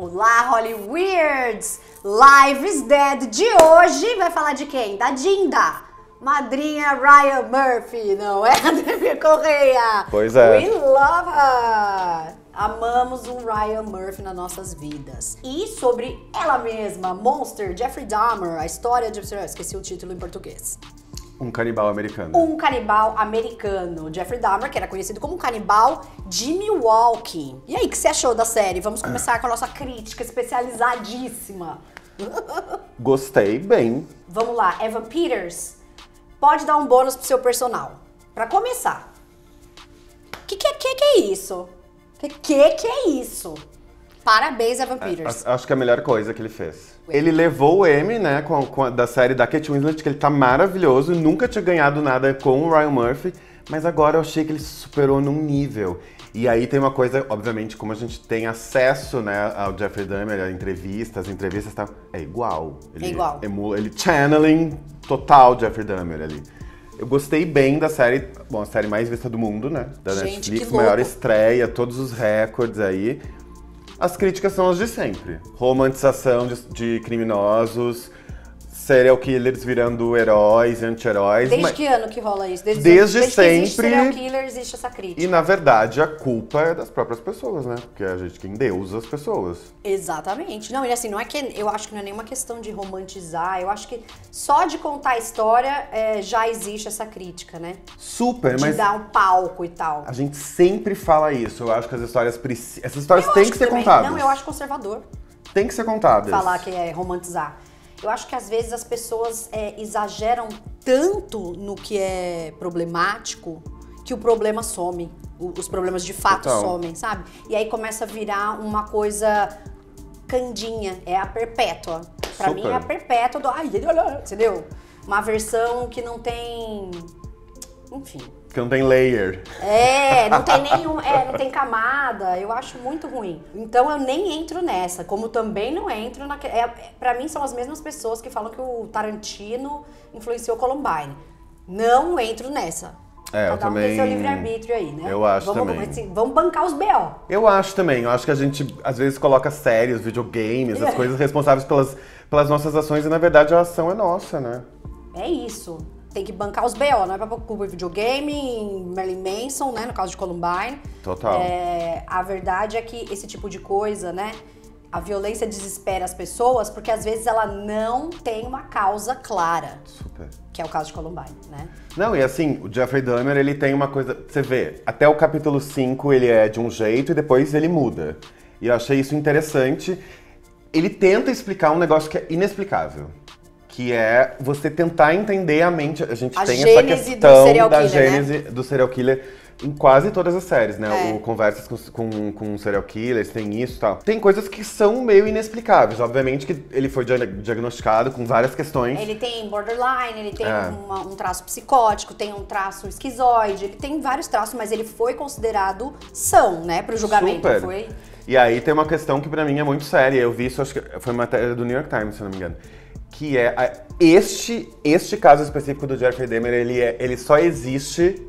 Olá, Hollyweirds! Live is Dead de hoje vai falar de quem? Da Dinda, madrinha Ryan Murphy, não é, André Correia? Pois é. We love her! Amamos um Ryan Murphy nas nossas vidas. E sobre ela mesma, Monster, Jeffrey Dahmer, a história de... Esqueci o título em português. Um canibal americano. Um canibal americano. Jeffrey Dahmer, que era conhecido como um canibal de Milwaukee. E aí, o que você achou da série? Vamos começar com a nossa crítica especializadíssima. Gostei bem. Vamos lá, Evan Peters, pode dar um bônus pro seu personal. Pra começar. Que é isso? Que é isso? Parabéns, Evan Peters. Acho que é a melhor coisa que ele fez. Ele levou o Emmy, né, da série da Kate Winslet, que ele tá maravilhoso, nunca tinha ganhado nada com o Ryan Murphy, mas agora eu achei que ele se superou num nível. E aí tem uma coisa, obviamente, como a gente tem acesso, né, ao Jeffrey Dahmer, a entrevistas e tal, é igual. É igual. Ele channeling total Jeffrey Dahmer ali. Eu gostei bem da série, bom, a série mais vista do mundo, né, da Gente, Netflix, que maior louco. estreia, todos os recordes aí. As críticas são as de sempre. Romantização de criminosos, serial killers virando heróis e anti-heróis. Desde que ano que rola isso? Desde que existe sempre. serial killer, existe essa crítica. E, na verdade, a culpa é das próprias pessoas, né? Porque a gente que endeusa as pessoas. Exatamente. Não, e assim, não é que eu acho que não é nenhuma questão de romantizar, eu acho que só de contar a história já existe essa crítica, né? Super, De mas dar um palco e tal. a gente sempre fala isso. Eu acho que as histórias essas histórias Eu têm acho que ser também- contadas. Não, eu acho conservador Tem que ser contadas. falar que é romantizar. Eu acho que às vezes as pessoas exageram tanto no que é problemático que o problema some. Os problemas de fato Total. somem, sabe? E aí começa a virar uma coisa candinha. É a perpétua. Pra Super. mim é a perpétua do... Ai, entendeu? Uma versão que não tem... Enfim. Porque não tem layer. Não tem nenhum, não tem camada, eu acho muito ruim. Então eu nem entro nessa, como também não entro na... Pra mim são as mesmas pessoas que falam que o Tarantino influenciou Columbine. Não entro nessa. Eu Cada um também... tem seu livre-arbítrio aí, né? Eu acho vamos, também. assim, vamos bancar os B.O. Eu acho também. Eu acho que a gente, às vezes, coloca séries, videogames, as coisas responsáveis pelas nossas ações, e, na verdade, a ação é nossa, né? É isso. Tem que bancar os B.O., não é pra pôr culpa em videogame, Marilyn Manson, né? No caso de Columbine. Total. A verdade é que esse tipo de coisa, né? A violência desespera as pessoas porque às vezes ela não tem uma causa clara. Super. Que é o caso de Columbine, né? Não, e assim, o Jeffrey Dahmer, ele tem uma coisa... Você vê, até o capítulo 5 ele é de um jeito e depois ele muda. E eu achei isso interessante. Ele tenta explicar um negócio que é inexplicável. Que é você tentar entender a mente. A gente tem essa gênese do questão serial da killer, gênese do serial killer em quase todas as séries, né? É. O Conversas com serial killers, tem isso e tal. Tem coisas que são meio inexplicáveis. Obviamente que ele foi diagnosticado com várias questões. Ele tem borderline, ele tem um traço psicótico, tem um traço esquizoide, ele tem vários traços, mas ele foi considerado são, né? Pro julgamento. Super. Foi... E aí tem uma questão que pra mim é muito séria. Eu vi isso, acho que foi uma matéria do New York Times, se eu não me engano. Que é este caso específico do Jeffrey Dahmer, ele só existe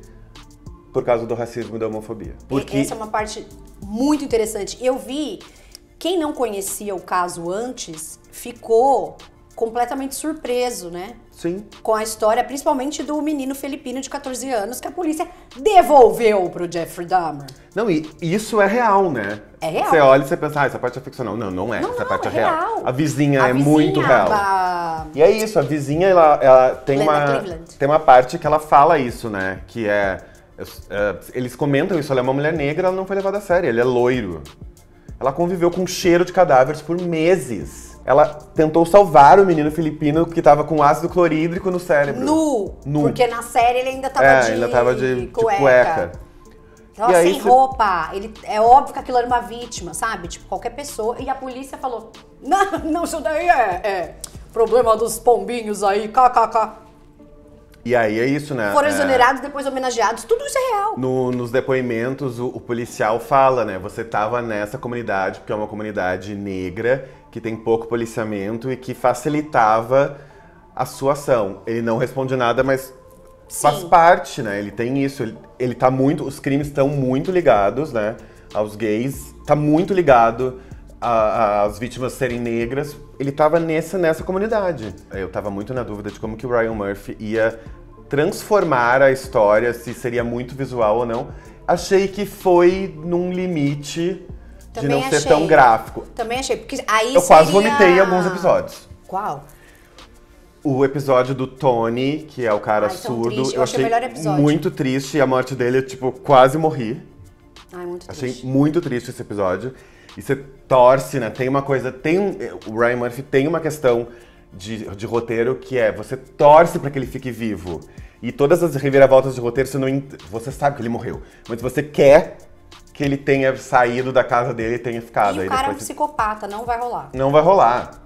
por causa do racismo e da homofobia. Porque Essa é uma parte muito interessante. Eu vi, quem não conhecia o caso antes, ficou completamente surpreso, né? sim, Com a história, principalmente do menino filipino de 14 anos que a polícia devolveu pro Jeffrey Dahmer. não, e isso é real, né? É real. Você olha e você pensa, essa parte é ficcional. Não, não é. Essa parte é real. A vizinha A é vizinha muito real. da- E é isso, a vizinha, ela tem Glenda Cleveland. tem uma parte que ela fala isso, né? Que eles comentam isso, ela é uma mulher negra, ela não foi levada a sério, ele é loiro. Ela conviveu com cheiro de cadáveres por meses. Ela tentou salvar o menino filipino que tava com ácido clorídrico no cérebro. Nu, Nu. porque na série ele ainda tava Ainda tava de cueca. cueca. Tava E aí sem cê- roupa. É óbvio que aquilo era uma vítima, sabe? Tipo, qualquer pessoa. E a polícia falou, não, isso daí é problema dos pombinhos aí, kkk. E aí é isso, né? Foram exonerados, depois homenageados, tudo isso é real. Nos depoimentos, o policial fala, né? Você tava nessa comunidade, porque é uma comunidade negra, que tem pouco policiamento e que facilitava a sua ação. Ele não responde nada, mas faz Sim. parte, né? Ele tem isso. Ele tá muito... Os crimes estão muito ligados, né? Aos gays. Tá muito ligado as vítimas serem negras, ele tava nessa comunidade. Eu tava muito na dúvida de como que o Ryan Murphy ia transformar a história, se seria muito visual ou não. Achei que foi num limite de não ser tão gráfico. Também achei, porque aí eu quase vomitei em alguns episódios. Qual? O episódio do Tony, que é o cara surdo, eu achei o melhor episódio. Muito triste, e a morte dele, tipo, quase morri. Ai, muito achei triste. Muito triste esse episódio. E você torce, né? Tem uma coisa, o Ryan Murphy tem uma questão de roteiro que é, você torce pra que ele fique vivo. E todas as reviravoltas de roteiro, você sabe que ele morreu. Mas você quer que ele tenha saído da casa dele e tenha ficado. E o cara é um psicopata, não vai rolar. Não vai rolar.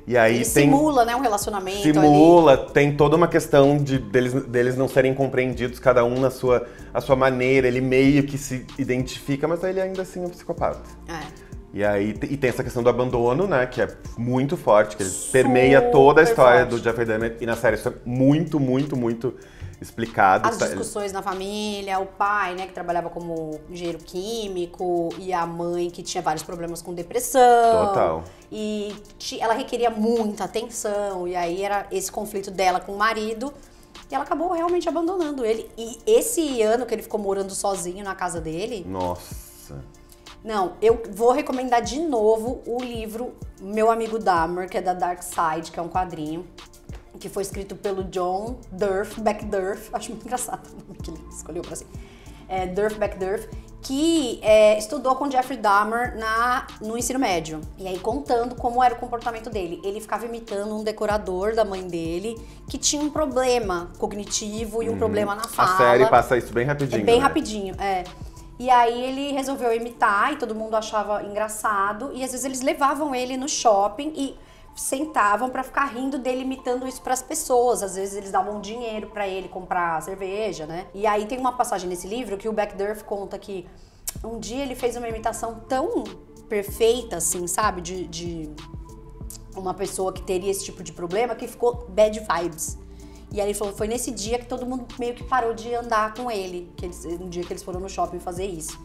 E aí ele simula, né, um relacionamento simula, ali. Tem toda uma questão deles não serem compreendidos, cada um na sua maneira. Ele meio que se identifica, mas ele ainda assim é um psicopata. E aí tem essa questão do abandono, né, que é muito forte, que ele permeia toda a história do Jeffrey Dahmer. E na série isso é muito, muito, muito explicado. As discussões na família, o pai, né, que trabalhava como engenheiro químico, e a mãe que tinha vários problemas com depressão. Total. E ela requeria muita atenção, e aí era esse conflito dela com o marido, e ela acabou realmente abandonando ele. E esse ano que ele ficou morando sozinho na casa dele... Nossa... Não, eu vou recomendar de novo o livro Meu Amigo Dahmer, que é da Dark Side, que é um quadrinho, que foi escrito pelo John Durf, Backdurf, acho muito engraçado o nome que ele escolheu pra si. Durf Backdurf, que estudou com Jeffrey Dahmer no ensino médio. E aí contando como era o comportamento dele. Ele ficava imitando um decorador da mãe dele, que tinha um problema cognitivo e um problema na fala. A série passa isso bem rapidinho. Bem rapidinho, E aí ele resolveu imitar e todo mundo achava engraçado. E às vezes eles levavam ele no shopping e sentavam pra ficar rindo dele imitando isso pras pessoas. Às vezes eles davam dinheiro pra ele comprar cerveja, né? E aí tem uma passagem nesse livro que o Backdurf conta que um dia ele fez uma imitação tão perfeita, assim, sabe? De uma pessoa que teria esse tipo de problema que ficou bad vibes. E aí ele falou, foi nesse dia que todo mundo meio que parou de andar com ele, um dia que eles foram no shopping fazer isso.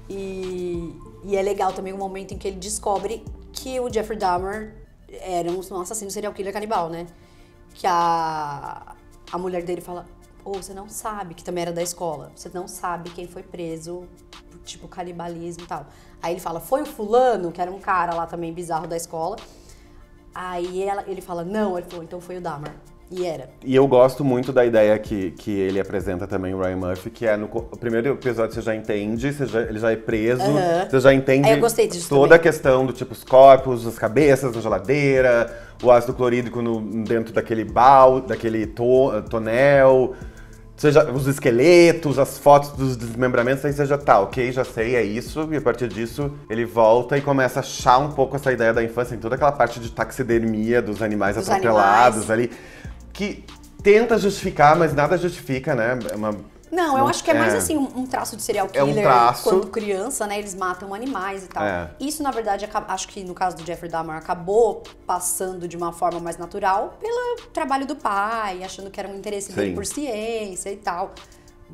E é legal também o momento em que ele descobre que o Jeffrey Dahmer era um assassino serial killer canibal, né? Que a mulher dele fala, você não sabe, que também era da escola, você não sabe quem foi preso por tipo canibalismo e tal. Aí ele fala, foi o fulano, que era um cara lá também bizarro da escola. Aí ele fala, não, ele falou, então foi o Dahmer. E era. E eu gosto muito da ideia que ele apresenta também, o Ryan Murphy, que é no primeiro episódio você já entende, ele já é preso, você já entende eu gostei disso toda também. A questão do tipo os corpos, as cabeças na geladeira, o ácido clorídrico dentro daquele balde, daquele tonel, os esqueletos, as fotos dos desmembramentos, aí você já tá, ok, já sei, é isso, e a partir disso ele volta e começa a achar um pouco essa ideia da infância, em toda aquela parte de taxidermia dos animais atropelados ali. Que tenta justificar, mas nada justifica, né? Não, eu acho que é mais assim, um traço de serial killer. É um traço. Quando criança, né, eles matam animais e tal. Isso, na verdade, acho que no caso do Jeffrey Dahmer, acabou passando de uma forma mais natural pelo trabalho do pai, achando que era um interesse dele por ciência e tal.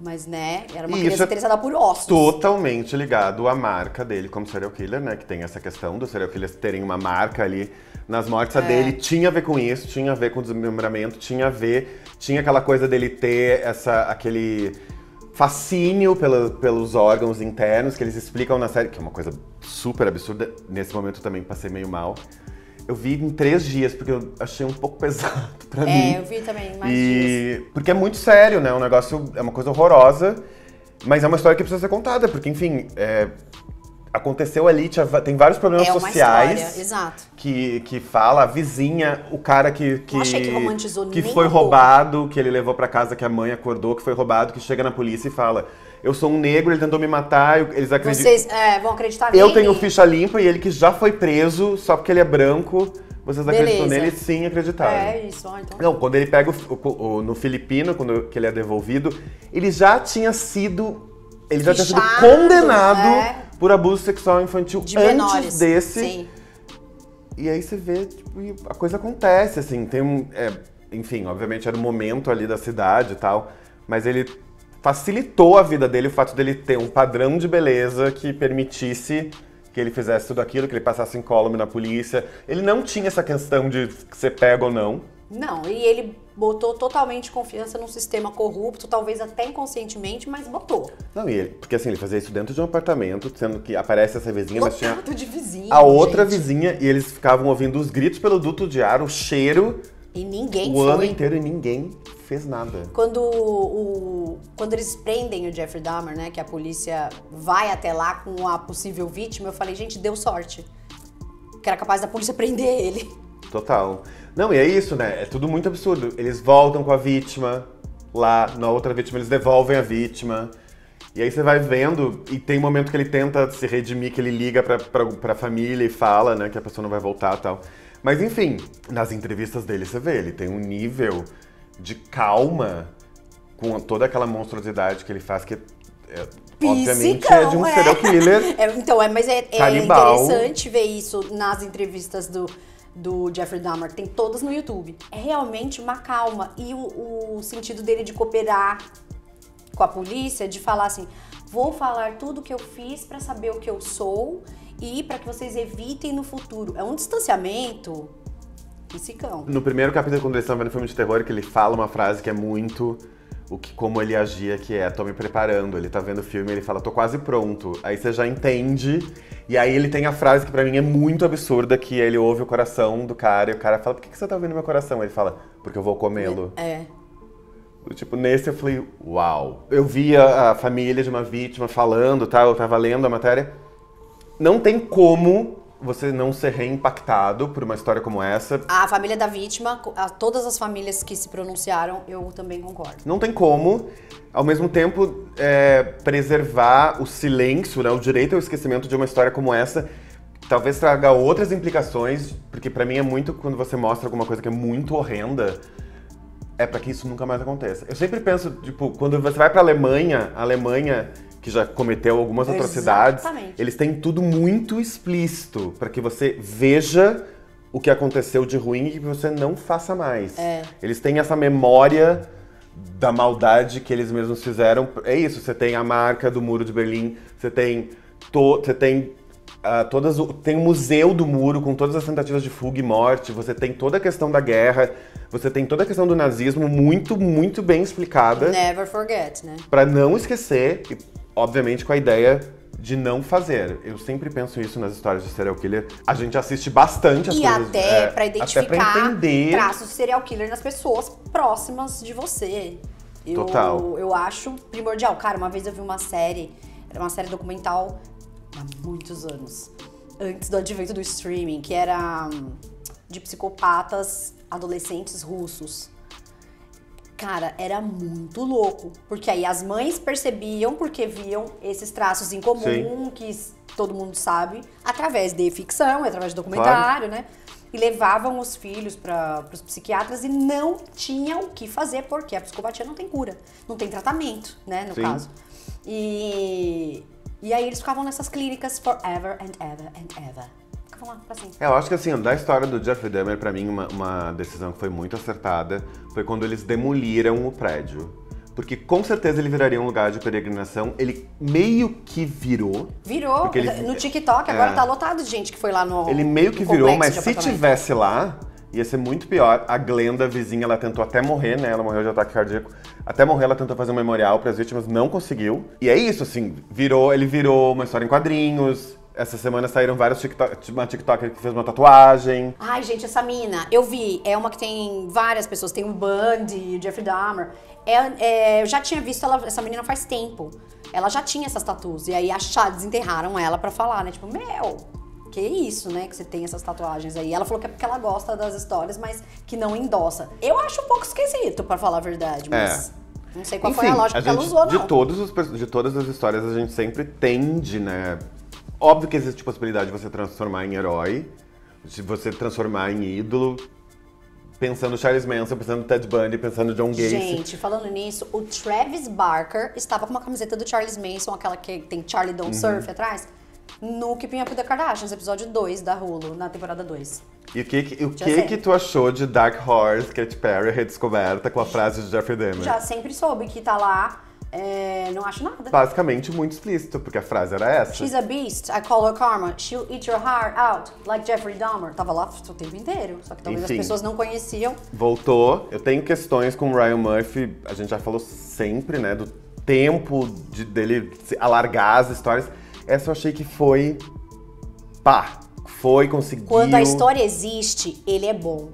Mas, né, era uma criança interessada por ossos. Totalmente ligado à marca dele como serial killer, né? Que tem essa questão dos serial killers terem uma marca ali nas mortes. A dele tinha a ver com isso, tinha a ver com o desmembramento, tinha aquela coisa dele ter aquele fascínio pelos órgãos internos que eles explicam na série, que é uma coisa super absurda. Nesse momento eu também passei meio mal. Eu vi em 3 dias, porque eu achei um pouco pesado pra mim. Eu vi também mais dias. Porque é muito sério, né? O negócio é uma coisa horrorosa, mas é uma história que precisa ser contada, porque, enfim, aconteceu ali, tem vários problemas sociais. Exato. Que fala, a vizinha, o cara que Não achei que romantizou que nem foi um pouco. roubado, que ele levou pra casa, que a mãe acordou, que foi roubado, que chega na polícia e fala, eu sou um negro, ele tentou me matar, eles acreditam... Vocês vão acreditar nele? Eu tenho ficha limpa e ele que já foi preso, só porque ele é branco, vocês acreditam nele? Sim, acreditaram. É isso, então. Não, quando ele pega no filipino, que ele é devolvido, ele já tinha sido... Ele já tinha sido condenado por abuso sexual infantil de antes menores. desse. Sim. E aí você vê, tipo, e a coisa acontece, assim, enfim, obviamente era o momento ali da cidade e tal, mas ele facilitou a vida dele, o fato dele ter um padrão de beleza que permitisse que ele fizesse tudo aquilo, que ele passasse incólume na polícia. Ele não tinha essa questão de ser pego ou não. Não, e ele botou totalmente confiança num sistema corrupto, talvez até inconscientemente, mas botou. Não, e ele, porque assim, ele fazia isso dentro de um apartamento, sendo que aparece essa vizinha, mas tinha Lotado de vizinho, a outra gente. vizinha, e eles ficavam ouvindo os gritos pelo duto de ar, o cheiro, E ninguém o ano foi. inteiro, e ninguém fez nada. Quando eles prendem o Jeffrey Dahmer, né, que a polícia vai até lá com a possível vítima, eu falei, gente, deu sorte. Que era capaz da polícia prender ele. Total. Não, e é isso, né? É tudo muito absurdo. Eles voltam com a vítima lá, na outra vítima, eles devolvem a vítima. E aí você vai vendo, e tem um momento que ele tenta se redimir, que ele liga pra família e fala, né, que a pessoa não vai voltar e tal. Mas enfim, nas entrevistas dele você vê, ele tem um nível de calma com toda aquela monstruosidade que ele faz, que obviamente é de um serial killer. Mas é canibal. interessante ver isso nas entrevistas do Jeffrey Dahmer, tem todas no YouTube. É realmente uma calma. E o sentido dele de cooperar com a polícia, de falar assim, vou falar tudo o que eu fiz pra saber o que eu sou e pra que vocês evitem no futuro. É um distanciamento psicão. No primeiro capítulo, quando eles estão vendo filme de terror, que ele fala uma frase que é muito como ele agia, que é, tô me preparando. Ele tá vendo o filme e ele fala, tô quase pronto. Aí você já entende. E aí ele tem a frase que pra mim é muito absurda, que ele ouve o coração do cara e o cara fala, por que você tá ouvindo meu coração? Ele fala, porque eu vou comê-lo. Tipo, nesse eu falei, uau. Eu via a família de uma vítima falando, tá? Eu tava lendo a matéria. Não tem como você não ser reimpactado por uma história como essa. A família da vítima, todas as famílias que se pronunciaram, eu também concordo. Não tem como, ao mesmo tempo, preservar o silêncio, né, o direito ao esquecimento de uma história como essa. Talvez traga outras implicações, porque pra mim é muito quando você mostra alguma coisa que é muito horrenda, é pra que isso nunca mais aconteça. Eu sempre penso, tipo, quando você vai pra Alemanha, a Alemanha, que já cometeu algumas atrocidades, eles têm tudo muito explícito pra que você veja o que aconteceu de ruim e que você não faça mais. Eles têm essa memória da maldade que eles mesmos fizeram. É isso, você tem a marca do Muro de Berlim, você tem tem o Museu do Muro com todas as tentativas de fuga e morte, você tem toda a questão da guerra, você tem toda a questão do nazismo muito, muito bem explicada. Never forget, né? Pra não esquecer, e obviamente com a ideia de não fazer. Eu sempre penso isso nas histórias de serial killer. A gente assiste bastante as coisas. E até pra identificar até pra entender traços de serial killer nas pessoas próximas de você. Total. Eu acho primordial. Cara, uma vez eu vi uma série, era uma série documental há muitos anos, antes do advento do streaming, que era de psicopatas adolescentes russos. Cara, era muito louco, porque aí as mães percebiam, porque viam esses traços em comum, que todo mundo sabe, através de ficção, através de documentário, né? E levavam os filhos para os psiquiatras e não tinham o que fazer, porque a psicopatia não tem cura, não tem tratamento, né, no caso. E aí eles ficavam nessas clínicas forever and ever and ever. Ficavam lá pra sempre. Eu acho que assim, da história do Jeffrey Dahmer, pra mim, uma decisão que foi muito acertada foi quando eles demoliram o prédio. Porque com certeza ele viraria um lugar de peregrinação. Ele meio que virou. Virou. No TikTok agora tá lotado de gente que foi lá no Ele meio que virou, mas se tivesse lá, ia ser muito pior. A Glenda, a vizinha, ela tentou até morrer, né? Ela morreu de ataque cardíaco. Até morrer, ela tentou fazer um memorial para as vítimas, não conseguiu. E é isso, assim, ele virou uma história em quadrinhos. Essa semana saíram vários uma TikToker que fez uma tatuagem. Ai, gente, essa mina, eu vi, é uma que tem várias pessoas, tem o Bundy, o Jeffrey Dahmer. Eu já tinha visto essa menina faz tempo. Ela já tinha essas tatuas, e aí desenterraram ela pra falar, né? Tipo, que isso, né? Que você tem essas tatuagens aí. Ela falou que é porque ela gosta das histórias, mas que não endossa. Eu acho um pouco esquisito, pra falar a verdade, mas não sei qual foi a lógica que ela usou, não. De todas as histórias, a gente sempre tende, né? Óbvio que existe a possibilidade de você transformar em herói, de você transformar em ídolo, pensando no Charles Manson, pensando no Ted Bundy, pensando no John Gacy. Gente, falando nisso, o Travis Barker estava com uma camiseta do Charles Manson, aquela que tem Charlie Don't Surf atrás, no Keeping Up with the Kardashians, episódio 2 da Hulu, na temporada 2. E o que tu achou de Dark Horse, Katy Perry redescoberta com a frase de Jeffrey Dahmer? Já sempre soube que tá lá Não acho nada. Basicamente muito explícito, porque a frase era essa. She's a beast, I call her karma. She'll eat your heart out, like Jeffrey Dahmer. Tava lá o tempo inteiro, só que talvez Enfim, as pessoas não conheciam. Voltou. Eu tenho questões com o Ryan Murphy, a gente já falou sempre, né, do tempo dele alargar as histórias. Essa eu achei que foi... conseguiu... Quando a história existe, ele é bom.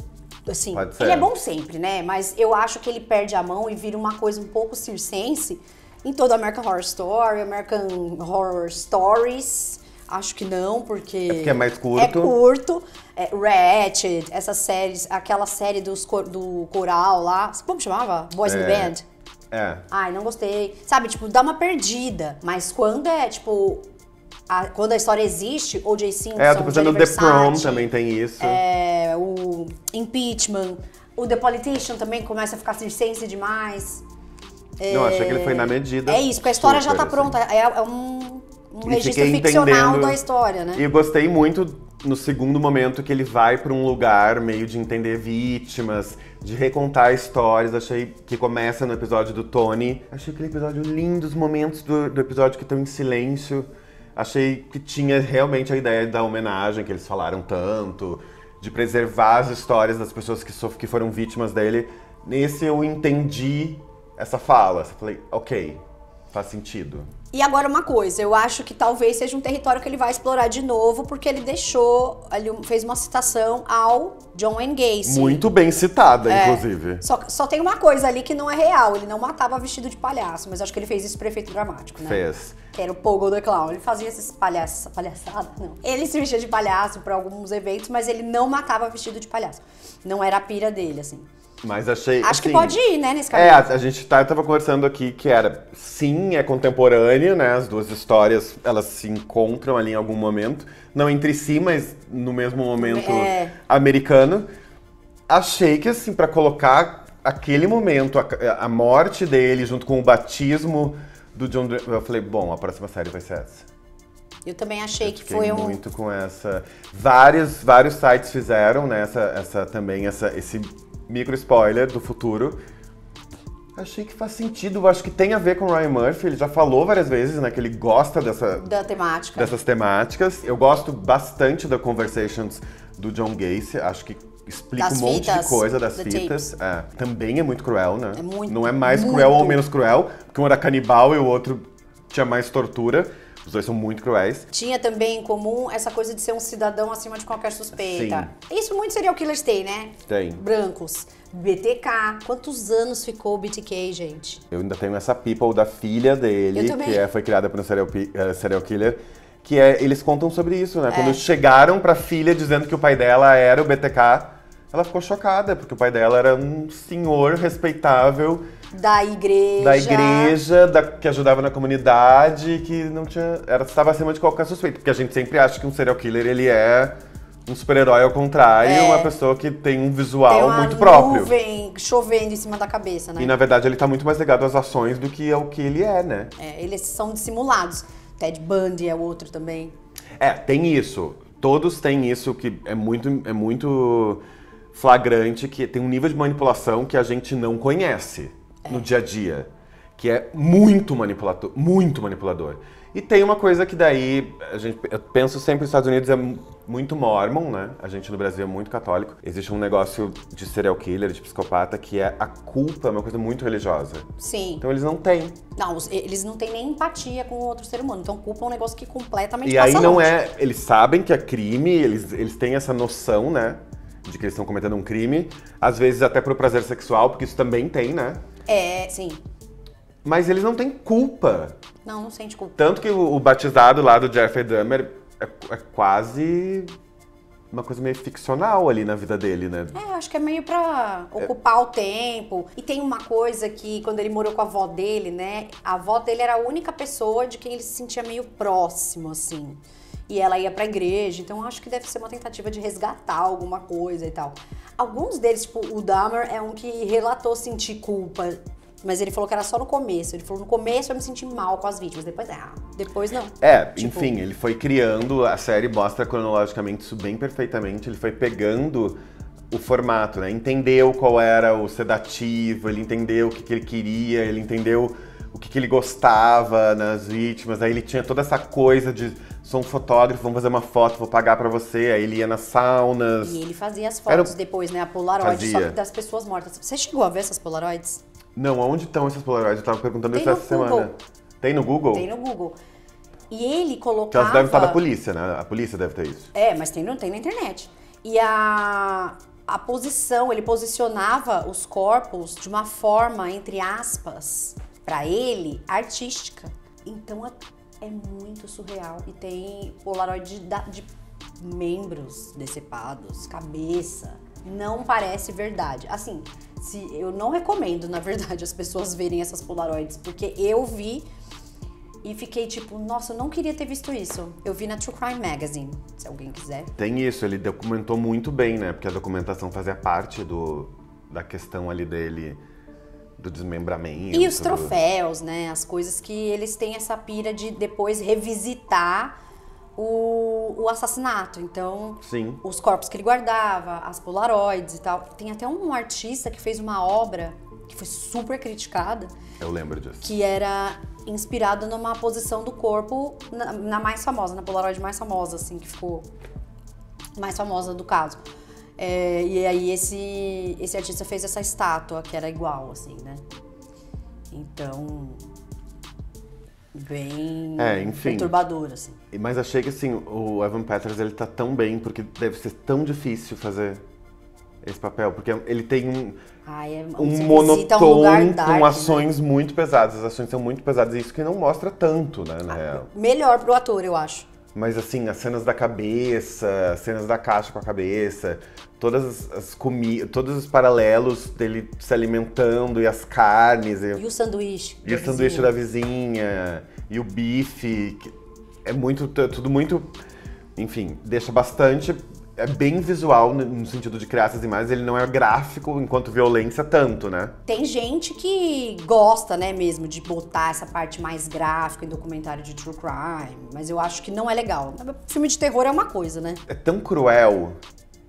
Assim, Pode ser. ele é bom sempre, né? Mas eu acho que ele perde a mão e vira uma coisa um pouco circense em todo American Horror Story, American Horror Stories. Acho que não, porque... porque é mais curto. É curto. Ratched, essas séries, aquela série do coral lá. Como chamava? Boys in the Band. Ai, não gostei. Sabe, tipo, dá uma perdida. Mas quando é, tipo... quando a história existe, O.J. Simpson, tô pensando no The Prom, também tem isso. O Impeachment, o The Politician também começa a ficar circense demais. Não, achei que ele foi na medida. É isso, porque a história já tá assim. pronta. É um E registro fiquei ficcional entendendo- da história, né? E eu gostei muito no segundo momento que ele vai pra um lugar meio de entender vítimas, de recontar histórias. Achei que começa no episódio do Tony. Achei aquele episódio lindo, os momentos do episódio que estão em silêncio. Achei que tinha realmente a ideia da homenagem que eles falaram tanto, de preservar as histórias das pessoas que foram vítimas dele. Nesse eu entendi essa fala. Eu falei, ok, faz sentido. E agora uma coisa, eu acho que talvez seja um território que ele vai explorar de novo, porque ele fez uma citação ao John Wayne Gacy. Muito bem citada, inclusive. Só tem uma coisa ali que não é real, ele não matava vestido de palhaço, mas acho que ele fez isso pro efeito dramático, né? Fez. Que era o Pogo the Clown, ele fazia esses palhaçada, não. Ele se vestia de palhaço pra alguns eventos, mas ele não matava vestido de palhaço. Não era a pira dele, assim. Mas achei. Acho que assim, pode ir, né, nesse caminho. a gente tava conversando aqui que era, sim, é contemporâneo, né? As duas histórias, elas se encontram ali em algum momento. Não entre si, mas no mesmo momento americano. Achei que, assim, pra colocar aquele momento, a morte dele junto com o batismo do John... Eu falei, bom, a próxima série vai ser essa. Eu também achei que Fiquei foi muito com essa... Vários sites fizeram, né, esse micro spoiler do futuro. Achei que faz sentido, eu acho que tem a ver com o Ryan Murphy, ele já falou várias vezes, né, que ele gosta da temática. dessas temáticas. Eu gosto bastante da Conversations do John Gacy, acho que explica Das um monte fitas, de coisa das the fitas. Também é muito cruel, né? É muito, não é mais muito. cruel ou menos cruel, porque um era canibal e o outro tinha mais tortura. Os dois são muito cruéis. Tinha também em comum essa coisa de ser um cidadão acima de qualquer suspeita. Sim. Isso muitos serial killers têm, né? Tem. Brancos. BTK. Quantos anos ficou o BTK, gente? Eu ainda tenho essa people da filha dele, Eu também. que foi criada por um serial killer, que eles contam sobre isso, né? Quando chegaram pra filha dizendo que o pai dela era o BTK, ela ficou chocada, porque o pai dela era um senhor respeitável Da igreja. que ajudava na comunidade, que não tinha... estava acima de qualquer suspeito. Porque a gente sempre acha que um serial killer, ele é um super-herói ao contrário, uma pessoa que tem um visual muito próprio. Nuvem chovendo em cima da cabeça, né? E na verdade ele tá muito mais ligado às ações do que ao que ele é, né? Eles são dissimulados. Ted Bundy é o outro também. Tem isso. Todos têm isso que é muito flagrante, que tem um nível de manipulação que a gente não conhece no dia a dia, que é muito manipulador. E tem uma coisa que daí, eu penso sempre que os Estados Unidos é muito mormon, né? A gente no Brasil é muito católico. Existe um negócio de serial killer, de psicopata, que é a culpa, é uma coisa muito religiosa. Sim. Então eles não têm. Não, eles não têm nem empatia com o outro ser humano. Então culpa é um negócio que completamente E aí passa não longe. eles sabem que é crime, eles têm essa noção, né? De que eles estão cometendo um crime. Às vezes até por prazer sexual, porque isso também tem, né? Sim. Mas eles não têm culpa. Não sente culpa. Tanto que o batizado lá do Jeffrey Dahmer é quase uma coisa meio ficcional ali na vida dele, né? Acho que é meio pra ocupar o tempo. E tem uma coisa que, quando ele morou com a avó dele, né? A avó dele era a única pessoa de quem ele se sentia meio próximo, assim. E ela ia pra igreja, então acho que deve ser uma tentativa de resgatar alguma coisa e tal. Alguns deles, tipo, o Dahmer é um que relatou sentir culpa, mas ele falou que era só no começo. Ele falou, no começo eu me senti mal com as vítimas, depois não. Enfim, ele foi criando, a série mostra cronologicamente isso bem perfeitamente, ele foi pegando o formato, né? Entendeu qual era o sedativo, ele entendeu o que ele queria, ele entendeu o que ele gostava nas vítimas. Aí ele tinha toda essa coisa de sou um fotógrafo, vamos fazer uma foto, vou pagar pra você. Aí ele ia nas saunas. E ele fazia as fotos depois, né? A Polaroid, só Fazia. das pessoas mortas. Você chegou a ver essas Polaroids? Não, onde estão essas Polaroids? Eu tava perguntando Tem isso no essa Google. semana. Tem no Google? Tem no Google. E ele Que colocava... elas devem estar da polícia, né? A polícia deve ter isso. Mas tem na internet. E a posição, ele posicionava os corpos de uma forma, entre aspas, pra ele, artística. Então é muito surreal. E tem Polaroid de membros decepados, cabeça. Não parece verdade. Assim, eu não recomendo, na verdade, as pessoas verem essas Polaroids, porque eu vi e fiquei tipo, nossa, eu não queria ter visto isso. Eu vi na True Crime Magazine, se alguém quiser. Tem isso, ele documentou muito bem, né? Porque a documentação fazia parte da questão ali dele, do desmembramento. E os troféus, né? As coisas que eles têm essa pira de depois revisitar o assassinato. Então, Sim. os corpos que ele guardava, as Polaroids e tal. Tem até um artista que fez uma obra que foi super criticada. Eu lembro disso. Que era inspirado numa posição do corpo na mais famosa, na Polaroid mais famosa, assim, que ficou mais famosa do caso. E aí esse artista fez essa estátua que era igual, assim, né? Então, bem enfim. perturbador, assim. Mas achei que, assim, o Evan Peters, ele tá tão bem, porque deve ser tão difícil fazer esse papel, porque ele tem um monotone com ações, né? Muito pesadas. As ações são muito pesadas, e isso que não mostra tanto, né, na real. Melhor pro ator, eu acho. Mas assim, as cenas da cabeça, as cenas da caixa com a cabeça, todas as comidas, todos os paralelos dele se alimentando e as carnes. E o sanduíche. E o sanduíche da vizinha, e o bife. É tudo muito... Enfim, deixa bastante... É bem visual no sentido de criar essas imagens, ele não é gráfico enquanto violência tanto, né? Tem gente que gosta, né, mesmo, de botar essa parte mais gráfica em documentário de true crime, mas eu acho que não é legal. Filme de terror é uma coisa, né? É tão cruel,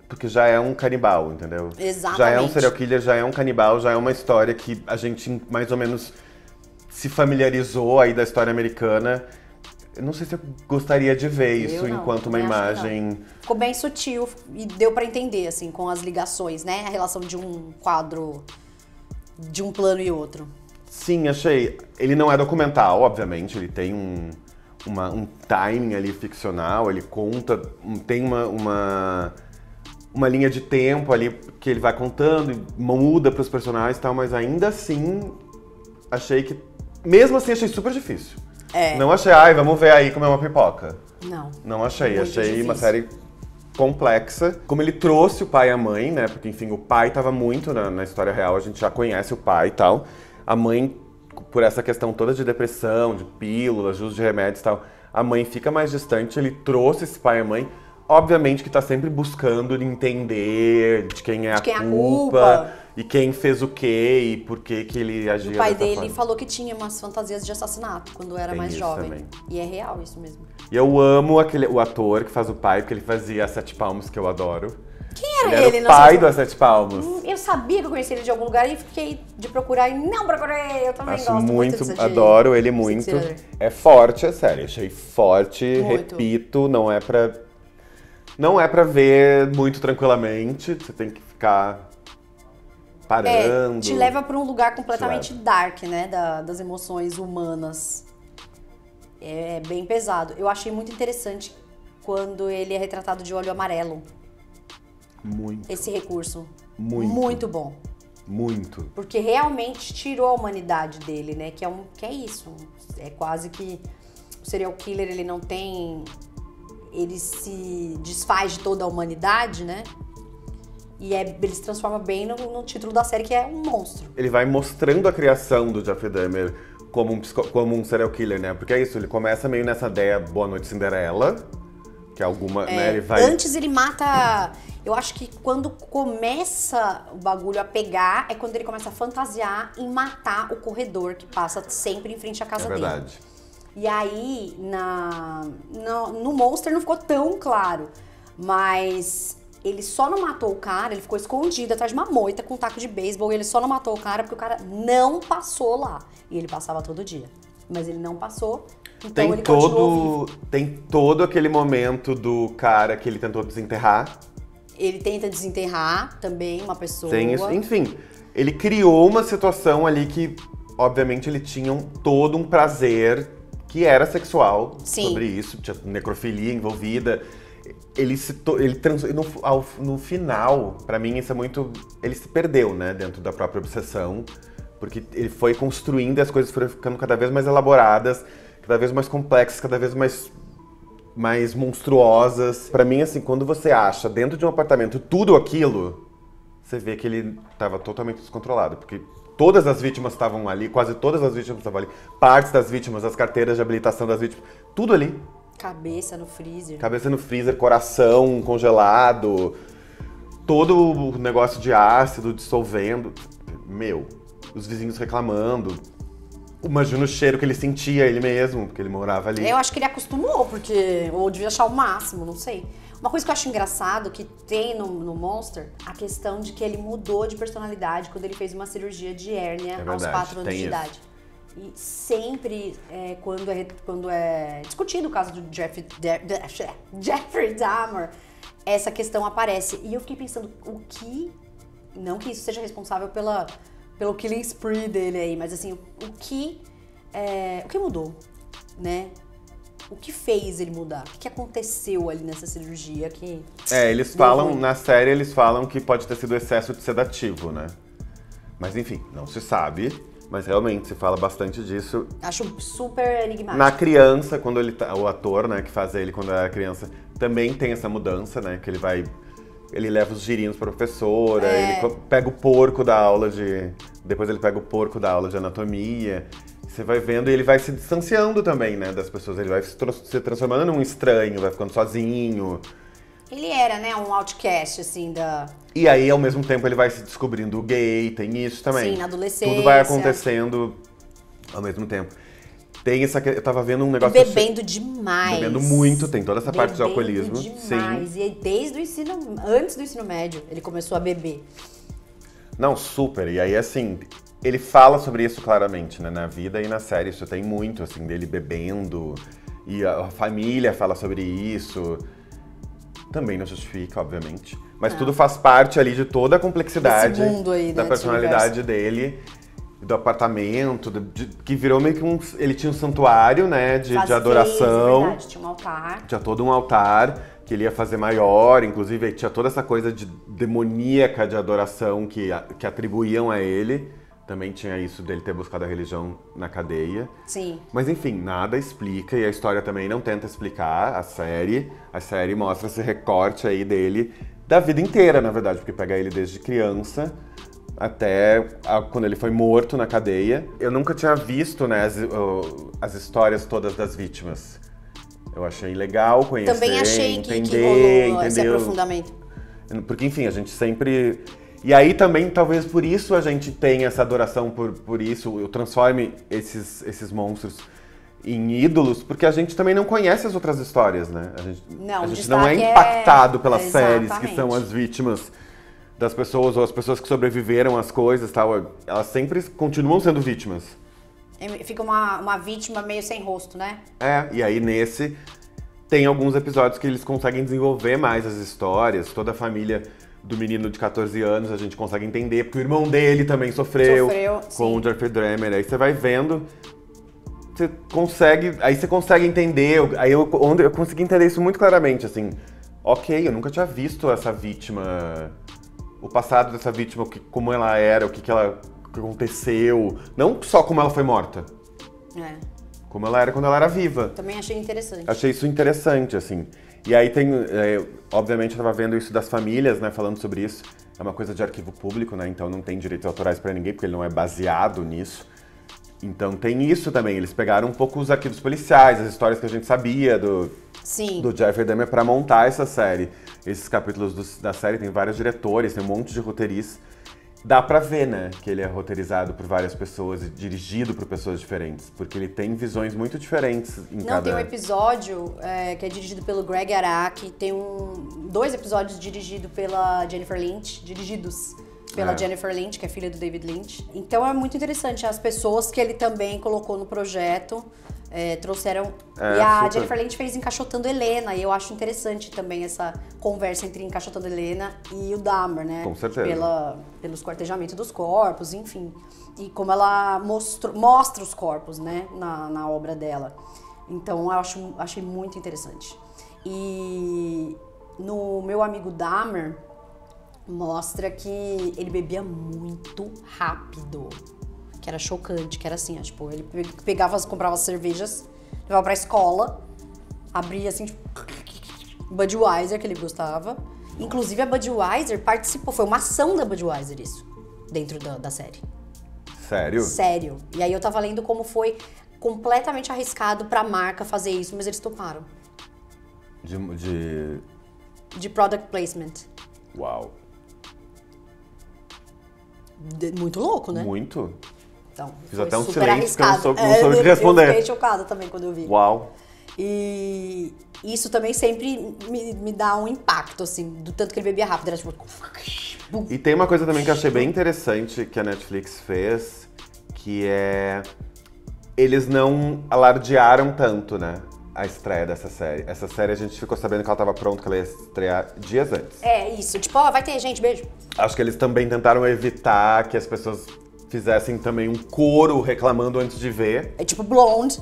porque já é um canibal, entendeu? Exatamente. Já é um serial killer, já é um canibal, já é uma história que a gente mais ou menos se familiarizou aí da história americana. Eu não sei se eu gostaria de ver isso enquanto uma imagem... Ficou bem sutil e deu pra entender, assim, com as ligações, né? A relação de um quadro, de um plano e outro. Sim, achei. Ele não é documental, obviamente, ele tem um timing ali ficcional, ele conta, tem uma linha de tempo ali que ele vai contando e muda pros personagens e tal, mas ainda assim, achei que... Mesmo assim, achei super difícil. Não achei, vamos ver aí comer uma pipoca. Não achei. Muito achei difícil. Uma série complexa. Como ele trouxe o pai e a mãe, né? Porque, enfim, o pai tava muito na história real, a gente já conhece o pai e tal. A mãe, por essa questão toda de depressão, de pílulas, de uso de remédios e tal, a mãe fica mais distante, ele trouxe esse pai e a mãe. Obviamente que tá sempre buscando entender de quem é a culpa. E quem fez o quê e por que ele agia O pai dessa dele forma. falou que tinha umas fantasias de assassinato quando era Tem mais isso jovem. também. E é real isso mesmo. E eu amo o ator que faz o pai, porque ele fazia a Sete Palmos, que eu adoro. Quem era Ele ele? era o pai do Sete Palmos. Eu sabia que eu conhecia ele de algum lugar e fiquei de procurar e não procurei. Eu também Acho gosto muito, desse adoro ele muito. serial. É forte a série, achei forte, Muito. repito, não é pra ver muito tranquilamente, você tem que ficar parando. Te leva pra um lugar completamente dark, né? Das emoções humanas. É bem pesado. Eu achei muito interessante quando ele é retratado de olho amarelo. Muito. Esse recurso. Muito. Muito bom. Muito. Porque realmente tirou a humanidade dele, né? Que é isso. É quase que o serial killer, ele não tem... Ele se desfaz de toda a humanidade, né? E ele se transforma bem no título da série, que é um monstro. Ele vai mostrando a criação do Jeffrey Dahmer como um serial killer, né? Porque é isso, ele começa meio nessa ideia Boa Noite Cinderela, que é alguma, né? Ele vai... Antes ele mata... Eu acho que quando começa o bagulho a pegar, é quando ele começa a fantasiar em matar o corredor que passa sempre em frente à casa dele. É verdade. E aí, no Monster não ficou tão claro, mas ele só não matou o cara, ele ficou escondido atrás de uma moita com um taco de beisebol, e ele só não matou o cara porque o cara não passou lá. E ele passava todo dia. Mas ele não passou, então ele continuou vivo. Tem todo aquele momento do cara que ele tentou desenterrar. Ele tenta desenterrar também uma pessoa. Tem isso, enfim, ele criou uma situação ali que, obviamente, ele tinha todo um prazer que era sexual. Sim. Sobre isso, tinha necrofilia envolvida. No final, pra mim, isso é muito... Ele se perdeu, né, dentro da própria obsessão, porque ele foi construindo e as coisas foram ficando cada vez mais elaboradas, cada vez mais complexas, cada vez mais monstruosas. Pra mim, assim, quando você acha dentro de um apartamento tudo aquilo, você vê que ele estava totalmente descontrolado, porque todas as vítimas estavam ali, quase todas as vítimas estavam ali, partes das vítimas, as carteiras de habilitação das vítimas, tudo ali. Cabeça no freezer. Cabeça no freezer, coração congelado, todo o negócio de ácido dissolvendo. Os vizinhos reclamando. Imagina o cheiro que ele sentia ele mesmo, porque ele morava ali. Eu acho que ele acostumou, porque... Ou devia achar o máximo, não sei. Uma coisa que eu acho engraçado, que tem no Monster, a questão de que ele mudou de personalidade quando ele fez uma cirurgia de hérnia aos 4 anos de idade. E sempre, quando é discutido o caso do Jeffrey Dahmer, essa questão aparece. E eu fiquei pensando, não que isso seja responsável pelo killing spree dele aí, mas assim, o que mudou, né? O que fez ele mudar? O que aconteceu ali nessa cirurgia que... Eles falam, na série eles falam que pode ter sido excesso de sedativo, né? Mas enfim, não se sabe. Mas realmente se fala bastante disso. Acho super enigmático. Na criança, quando o ator, né, que faz ele quando era criança, também tem essa mudança, né? Que ele leva os girinhos pra professora, ele pega o porco da aula depois ele pega o porco da aula de anatomia. Você vai vendo e ele vai se distanciando também, né, das pessoas. Ele vai se transformando num estranho, vai ficando sozinho. Ele era, né, um outcast, assim, E aí, ao mesmo tempo, ele vai se descobrindo gay, tem isso também. Sim, na adolescência. Tudo vai acontecendo ao mesmo tempo. Tem eu tava vendo um negócio... Bebendo demais. Bebendo muito, tem toda essa parte de alcoolismo. Demais. Sim. E antes do ensino médio, ele começou a beber. Não, super. E aí, assim, ele fala sobre isso claramente, né, na vida e na série. Isso tem muito, assim, dele bebendo. E a família fala sobre isso. Também não justifica, obviamente. Mas tudo faz parte ali de toda a complexidade aí, da personalidade dele, do apartamento, que virou meio que ele tinha um santuário, né, de adoração. Verdade, tinha um altar. Tinha todo um altar que ele ia fazer maior, inclusive tinha toda essa coisa demoníaca de adoração que atribuíam a ele. Também tinha isso dele ter buscado a religião na cadeia. Sim. Mas enfim, nada explica e a história também não tenta explicar a série. A série mostra esse recorte aí dele, da vida inteira, na verdade, porque pega ele desde criança até quando ele foi morto na cadeia. Eu nunca tinha visto, né, as histórias todas das vítimas. Eu achei legal conhecer, também achei entender, que rolou esse aprofundamento. Porque, enfim, a gente sempre... E aí também, talvez por isso a gente tenha essa adoração por isso, eu transforme esses monstros em ídolos, porque a gente também não conhece as outras histórias, né? A gente não é impactado pelas séries que são as vítimas das pessoas, ou as pessoas que sobreviveram às coisas e tal. Elas sempre continuam sendo vítimas. Fica uma vítima meio sem rosto, né? E aí tem alguns episódios que eles conseguem desenvolver mais as histórias, toda a família do menino de 14 anos, a gente consegue entender, porque o irmão dele também sofreu com o Jeffrey Dahmer. Aí você vai vendo, você consegue entender, onde eu consegui entender isso muito claramente, assim, ok, eu nunca tinha visto essa vítima, o passado dessa vítima, como ela era, o que aconteceu, não só como ela foi morta. Como ela era quando ela era viva. Também achei interessante. Achei isso interessante, assim. E aí obviamente eu tava vendo isso das famílias, né, falando sobre isso. É uma coisa de arquivo público, né, então não tem direitos autorais pra ninguém, porque ele não é baseado nisso. Então tem isso também, eles pegaram um pouco os arquivos policiais, as histórias que a gente sabia do Jeffrey Dahmer pra montar essa série. Esses capítulos da série tem vários diretores, tem um monte de roteiristas. Dá pra ver, né, que ele é roteirizado por várias pessoas e dirigido por pessoas diferentes, porque ele tem visões muito diferentes em cada... Tem um episódio que é dirigido pelo Greg Araki, tem 2 episódios dirigidos pela Jennifer Lynch, Jennifer Lynch, que é filha do David Lynch. Então é muito interessante as pessoas que ele também colocou no projeto. Trouxeram. E a super. Jennifer Lynch fez Encaixotando Helena, e eu acho interessante também essa conversa entre Encaixotando Helena e o Dahmer, né? Com certeza. Pelos quartejamentos dos corpos, enfim. E como ela mostra os corpos, né, na obra dela. Então eu achei muito interessante. E no Meu Amigo Dahmer, mostra que ele bebia muito rápido. Que era chocante, que era assim, tipo, ele comprava as cervejas, levava pra escola, abria assim, tipo, Budweiser, que ele gostava. Inclusive a Budweiser participou, foi uma ação da Budweiser isso, dentro da série. Sério? Sério. E aí eu tava lendo como foi completamente arriscado pra marca fazer isso, mas eles toparam. De product placement. Uau. Muito louco, né? Muito. Então, fiz até um super silêncio arriscado. que eu não soube responder. Eu fiquei chocada também quando eu vi. Uau. E isso também sempre me dá um impacto, assim, do tanto que ele bebia rápido. Era tipo... E tem uma coisa também que eu achei bem interessante que a Netflix fez, que é... Eles não alardearam tanto, né? A estreia dessa série. Essa série a gente ficou sabendo que ela tava pronta, que ela ia estrear dias antes. É isso, tipo, ó, vai ter gente, beijo. Acho que eles também tentaram evitar que as pessoas fizessem também um coro reclamando antes de ver. É tipo Blonde.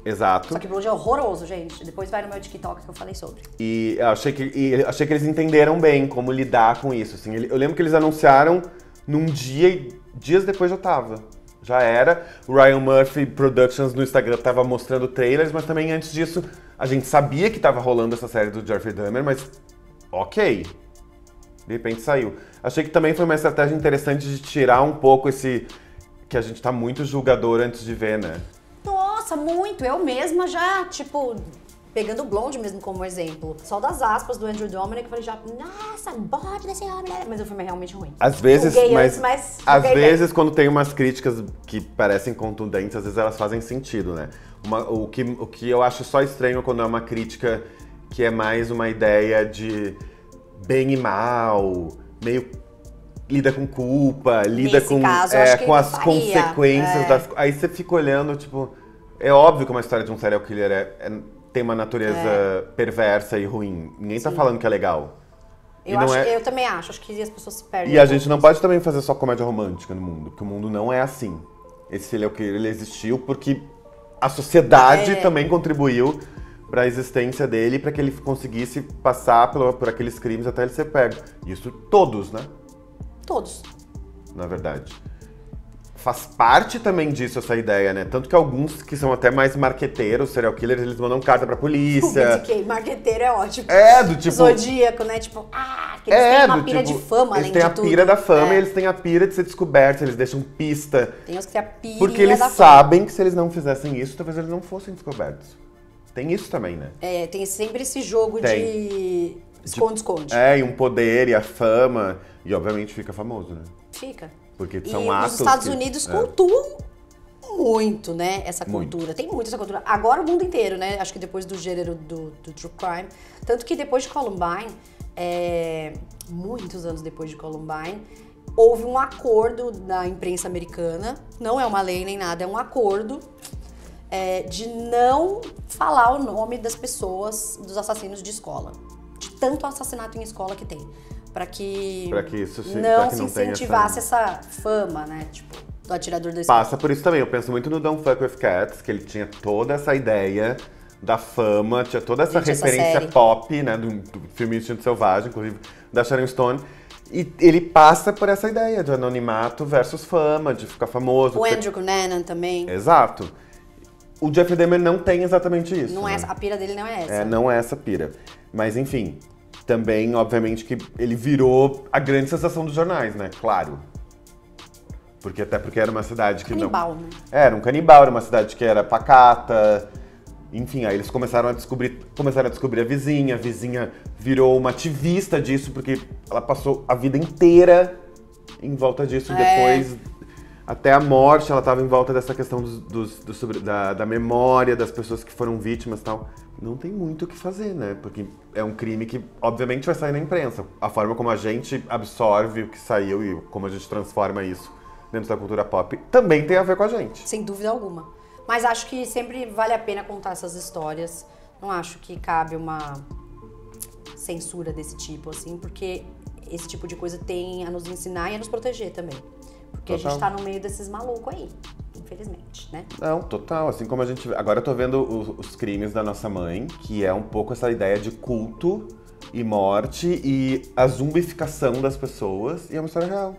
Exato. Só que Blonde é horroroso, gente. Depois vai no meu TikTok que eu falei sobre. E eu achei que eles entenderam bem como lidar com isso. Assim. Eu lembro que eles anunciaram num dia e dias depois já tava. Já era. O Ryan Murphy Productions no Instagram tava mostrando trailers, mas também antes disso a gente sabia que tava rolando essa série do Jeffrey Dahmer, mas ok. De repente saiu. Achei que também foi uma estratégia interessante de tirar um pouco esse... que a gente tá muito julgador antes de ver, né? Nossa, muito! Eu mesma já, tipo... Pegando o Blonde mesmo como exemplo. Só das aspas do Andrew Dominik, eu falei já... Nossa, bode desse homem! Mas o filme é realmente ruim. Às vezes, mas às vezes quando tem umas críticas que parecem contundentes, às vezes elas fazem sentido, né? O que eu acho só estranho quando é uma crítica que é mais uma ideia de bem e mal, meio lida com culpa, lida Nesse caso, eu acho que com as faria. consequências das... Aí você fica olhando, tipo... É óbvio que uma história de um serial killer tem uma natureza perversa e ruim. Ninguém tá falando que é legal. Eu também acho que as pessoas se perdem. E a gente não pode também fazer só comédia romântica no mundo, porque o mundo não é assim. Esse serial killer, ele existiu porque a sociedade também contribuiu para a existência dele, para que ele conseguisse passar por aqueles crimes até ele ser pego. Isso todos, né? Todos. Na verdade. Faz parte também disso essa ideia, né? Tanto que alguns que são até mais marqueteiros, serial killers, eles mandam carta pra polícia. Marqueteiro é ótimo. Do tipo... Zodíaco, né? Tipo, que eles têm uma pira de fama, além de tudo. Eles têm a pira da fama e eles têm a pira de ser descobertos, eles deixam pista. Tem os que têm a pira porque eles sabem que se eles não fizessem isso, talvez eles não fossem descobertos. Tem isso também, né? Tem sempre esse jogo de esconde-esconde. E um poder e a fama. E obviamente fica famoso, né? Fica. Porque são atos. Os Estados Unidos cultuam muito, né? Essa cultura. Muito. Tem muito essa cultura. Agora o mundo inteiro, né? Acho que depois do gênero do true crime. Tanto que depois de Columbine, muitos anos depois de Columbine, houve um acordo da imprensa americana. Não é uma lei nem nada, é um acordo de não falar o nome das pessoas, dos assassinos de escola. De tanto assassinato em escola que tem. Para que isso não se incentivasse essa fama, né? Tipo, do atirador da escola. Passa por isso também. Eu penso muito no Don't Fuck With Cats, que ele tinha toda essa ideia da fama, tinha toda essa referência pop, né? Do filme Instinto Selvagem, inclusive, da Sharon Stone. E ele passa por essa ideia de anonimato versus fama, de ficar famoso. O Andrew Cunanan também. Exato. O Jeffrey Dahmer não tem exatamente isso. Não né? A pira dele não é essa. Não é essa pira. Mas, enfim... Também, obviamente, que ele virou a grande sensação dos jornais, né? Claro. Até porque era uma cidade que canibal, não... né? Era um canibal, era uma cidade que era pacata. Enfim, aí eles começaram a descobrir a vizinha virou uma ativista disso, porque ela passou a vida inteira em volta disso. Depois Até a morte, ela tava em volta dessa questão da memória das pessoas que foram vítimas e tal. Não tem muito o que fazer, né? Porque é um crime que, obviamente, vai sair na imprensa. A forma como a gente absorve o que saiu e como a gente transforma isso dentro da cultura pop também tem a ver com a gente. Sem dúvida alguma. Mas acho que sempre vale a pena contar essas histórias. Não acho que cabe uma censura desse tipo, assim, porque esse tipo de coisa tem a nos ensinar e a nos proteger também. Porque a gente tá no meio desses malucos aí, infelizmente, né? Não, total. Assim como a gente... Agora eu tô vendo os crimes da nossa mãe, que é um pouco essa ideia de culto e morte e a zumbificação das pessoas, e é uma história real.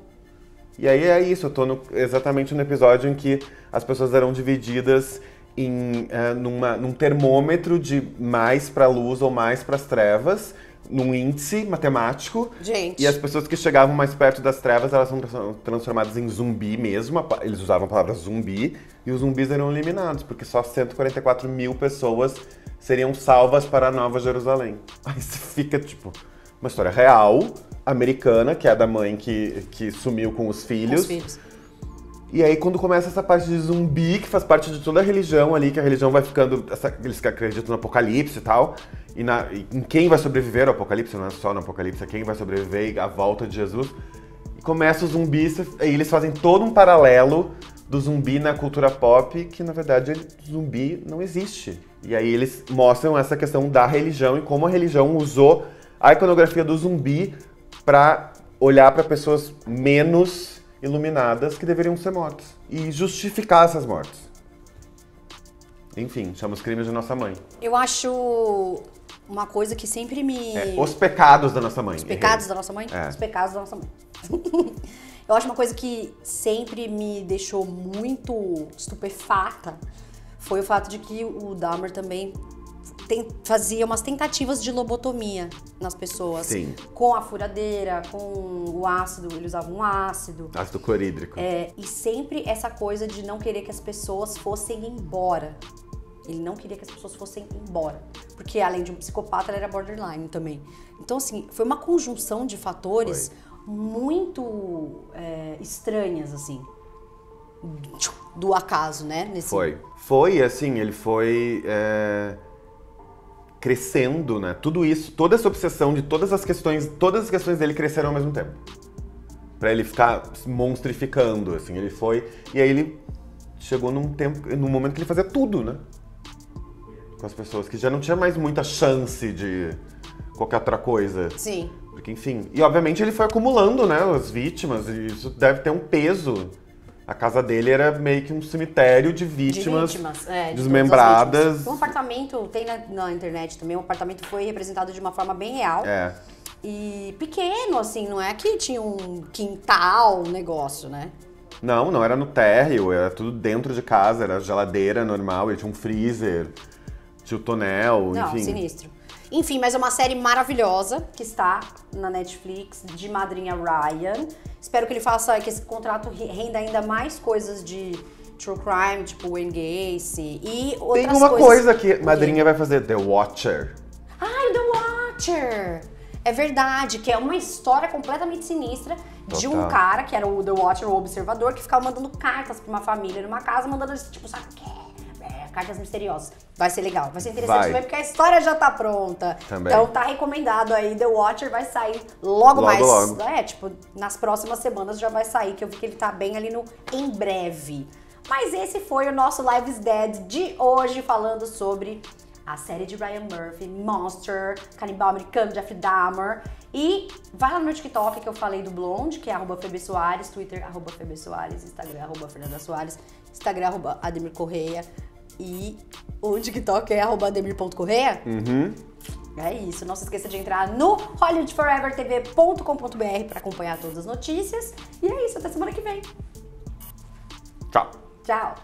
E aí é isso, eu tô exatamente no episódio em que as pessoas eram divididas num termômetro de mais pra luz ou mais pras trevas, num índice matemático. Gente. E as pessoas que chegavam mais perto das trevas, elas são transformadas em zumbi mesmo. Eles usavam a palavra zumbi e os zumbis eram eliminados, porque só 144 mil pessoas seriam salvas para a Nova Jerusalém. Aí você fica, tipo, uma história real, americana, que é a da mãe que sumiu com os filhos. E aí, quando começa essa parte de zumbi, que faz parte de toda a religião ali, que a religião vai ficando... Eles acreditam no apocalipse e tal, e em quem vai sobreviver ao apocalipse, não é só no apocalipse, é quem vai sobreviver à volta de Jesus. E começa o zumbi, e eles fazem todo um paralelo do zumbi na cultura pop, que na verdade zumbi não existe. E aí eles mostram essa questão da religião e como a religião usou a iconografia do zumbi para olhar para pessoas menos iluminadas que deveriam ser mortas e justificar essas mortes. Enfim, chama os crimes de nossa mãe. Eu acho uma coisa que sempre me... os pecados da nossa mãe. Os pecados da nossa mãe? É. Os pecados da nossa mãe. Eu acho uma coisa que sempre me deixou muito estupefata foi o fato de que o Dahmer também fazia umas tentativas de lobotomia nas pessoas. Sim. Com a furadeira, com o ácido, ele usava um ácido. Ácido clorídrico. E sempre essa coisa de não querer que as pessoas fossem embora. Ele não queria que as pessoas fossem embora. Porque além de um psicopata, ele era borderline também. Então, assim, foi uma conjunção de fatores muito estranhas, assim. Do acaso, né? Foi, assim, ele foi... crescendo, né? Tudo isso, toda essa obsessão de todas as questões dele cresceram ao mesmo tempo. Pra ele ficar monstrificando, assim, ele foi... E aí ele chegou num momento que ele fazia tudo, né? Com as pessoas, que já não tinha mais muita chance de qualquer outra coisa. Sim. Porque, enfim... E, obviamente, ele foi acumulando, né, as vítimas, e isso deve ter um peso. A casa dele era meio que um cemitério de vítimas desmembradas. Um apartamento, tem na internet também, um apartamento foi representado de uma forma bem real. E pequeno, assim, não é que tinha um quintal, um negócio, né? Não era no térreo, era tudo dentro de casa, era geladeira normal, tinha um freezer, tinha o tonel, enfim. Não, sinistro. Enfim, mas é uma série maravilhosa que está na Netflix, de Madrinha Ryan. Espero que ele faça, que esse contrato renda ainda mais coisas de true crime, tipo Wayne Gacy e outras coisas. Tem uma coisa que Madrinha vai fazer, The Watcher. Ai, The Watcher! É verdade, que é uma história completamente sinistra de um cara, que era o The Watcher, o observador, que ficava mandando cartas pra uma família numa casa, mandando tipo, sabe o quê? Cartas misteriosas. Vai ser legal, vai ser interessante também, porque a história já tá pronta. Também. Então tá recomendado aí, The Watcher vai sair logo mais. Tipo, nas próximas semanas já vai sair, que eu vi que ele tá bem ali no em breve. Mas esse foi o nosso Lives Dead de hoje, falando sobre a série de Ryan Murphy, Monster, Canibal Americano, Jeffrey Dahmer. E vai lá no meu TikTok que eu falei do Blonde, que é @FebeSoares, Twitter @FebeSoares, Instagram @FernandaSoares, Instagram @AdemirCorreia. E o TikTok é @ademir.correia. É isso. Não se esqueça de entrar no hollywoodforevertv.com.br para acompanhar todas as notícias. E é isso. Até semana que vem. Tchau. Tchau.